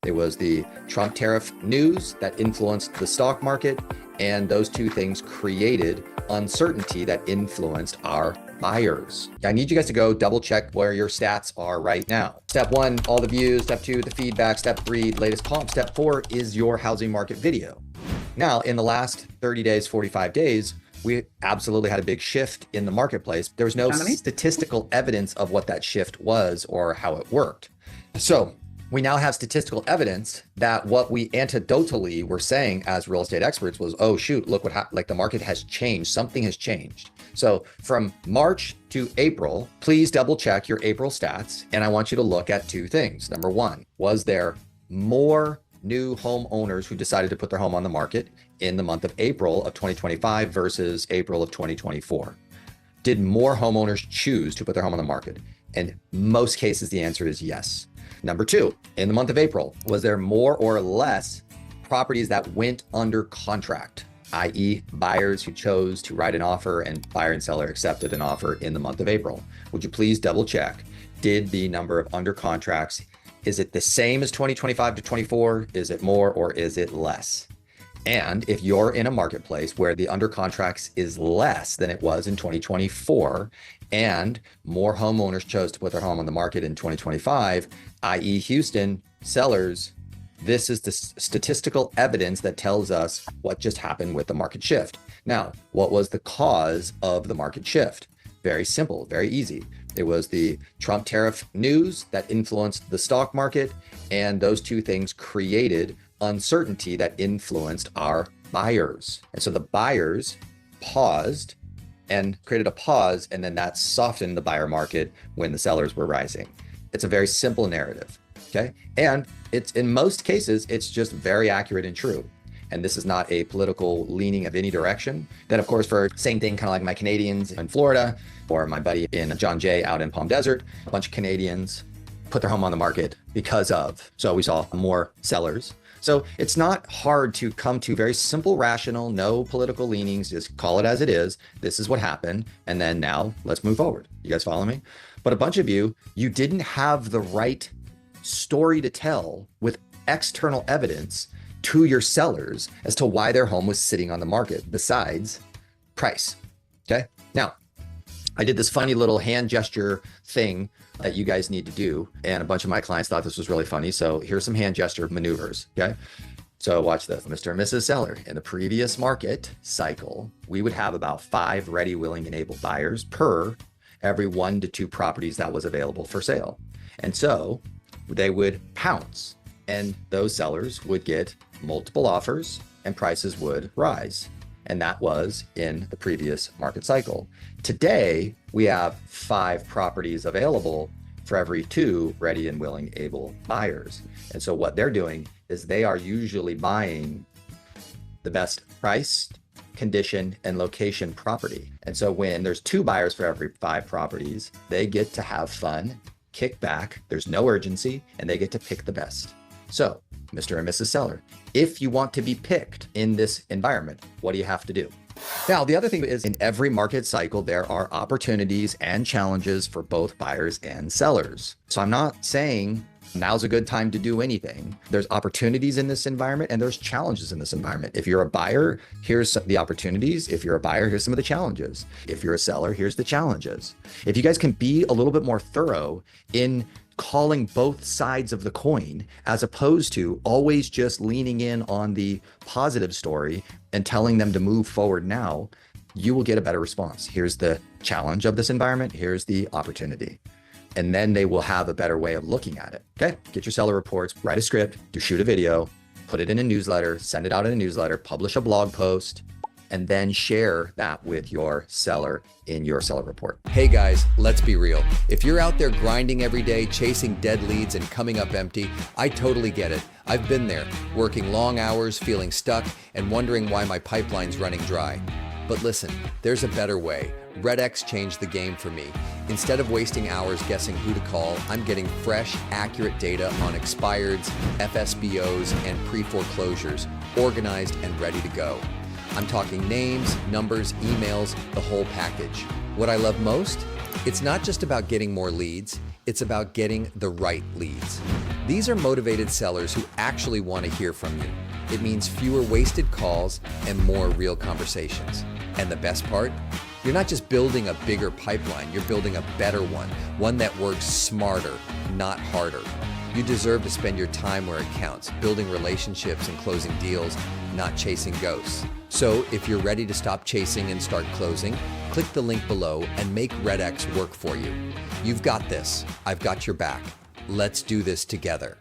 It was the Trump tariff news that influenced the stock market, and those two things created uncertainty that influenced our buyers. I need you guys to go double check where your stats are right now. Step 1, all the views. Step 2, the feedback. Step 3, latest comp. Step 4 is your housing market video. Now, in the last 30 days, 45 days, we absolutely had a big shift in the marketplace. There was no statistical evidence of what that shift was or how it worked. So we now have statistical evidence that what we anecdotally were saying as real estate experts was, oh shoot, look what happened. Like the market has changed. Something has changed. So from March to April, please double check your April stats. And I want you to look at two things. Number one, was there more new homeowners who decided to put their home on the market in the month of April of 2025 versus April of 2024? Did more homeowners choose to put their home on the market? In most cases, the answer is yes. Number two, in the month of April, was there more or less properties that went under contract, i.e. buyers who chose to write an offer and buyer and seller accepted an offer in the month of April? Would you please double check? Did the number of under contracts, is it the same as 2025 to 24? Is it more or is it less? And if you're in a marketplace where the under contracts is less than it was in 2024 and more homeowners chose to put their home on the market in 2025, i.e. Houston sellers, this is the statistical evidence that tells us what just happened with the market shift. Now, what was the cause of the market shift? Very simple, very easy. It was the Trump tariff news that influenced the stock market, and those two things created uncertainty that influenced our buyers. And so the buyers paused and created a pause, and then that softened the buyer market when the sellers were rising. It's a very simple narrative, okay? And it's in most cases, it's just very accurate and true. And this is not a political leaning of any direction. Then of course, for same thing, kind of like my Canadians in Florida or my buddy in John Jay out in Palm Desert, a bunch of Canadians put their home on the market because of, so we saw more sellers. So it's not hard to come to very simple, rational, no political leanings, just call it as it is. This is what happened. And then now let's move forward. You guys follow me? But a bunch of you didn't have the right story to tell with external evidence to your sellers as to why their home was sitting on the market besides price. Okay. Now, I did this funny little hand gesture thing that you guys need to do. And a bunch of my clients thought this was really funny. So here's some hand gesture maneuvers. Okay. So watch this. Mr. and Mrs. Seller, in the previous market cycle, we would have about 5 ready, willing, and able buyers per every 1 to 2 properties that was available for sale. And so they would pounce, and those sellers would get multiple offers and prices would rise. And that was in the previous market cycle. Today, we have 5 properties available for every 2 ready and willing, able buyers. And so what they're doing is they are usually buying the best priced, condition, and location property. And so when there's 2 buyers for every 5 properties, they get to have fun, kick back, there's no urgency, and they get to pick the best. So, Mr. and Mrs. Seller, if you want to be picked in this environment, what do you have to do? Now, the other thing is in every market cycle, there are opportunities and challenges for both buyers and sellers. So I'm not saying now's a good time to do anything. There's opportunities in this environment and there's challenges in this environment. If you're a buyer, here's the opportunities. If you're a buyer, here's some of the challenges. If you're a seller, here's the challenges. If you guys can be a little bit more thorough in calling both sides of the coin, as opposed to always just leaning in on the positive story and telling them to move forward now, you will get a better response. Here's the challenge of this environment. Here's the opportunity. And then they will have a better way of looking at it. Okay, get your seller reports, write a script, shoot a video, put it in a newsletter, send it out in a newsletter, publish a blog post, and then share that with your seller in your seller report. Hey guys, let's be real. If you're out there grinding every day, chasing dead leads and coming up empty, I totally get it. I've been there, working long hours, feeling stuck, and wondering why my pipeline's running dry. But listen, there's a better way. REDX changed the game for me. Instead of wasting hours guessing who to call, I'm getting fresh, accurate data on expireds, FSBOs, and pre-foreclosures, organized and ready to go. I'm talking names, numbers, emails, the whole package. What I love most? It's not just about getting more leads. It's about getting the right leads. These are motivated sellers who actually want to hear from you. It means fewer wasted calls and more real conversations. And the best part? You're not just building a bigger pipeline, you're building a better one that works smarter, not harder. You deserve to spend your time where it counts, building relationships and closing deals, not chasing ghosts. So if you're ready to stop chasing and start closing, click the link below and make REDX work for you. You've got this. I've got your back. Let's do this together.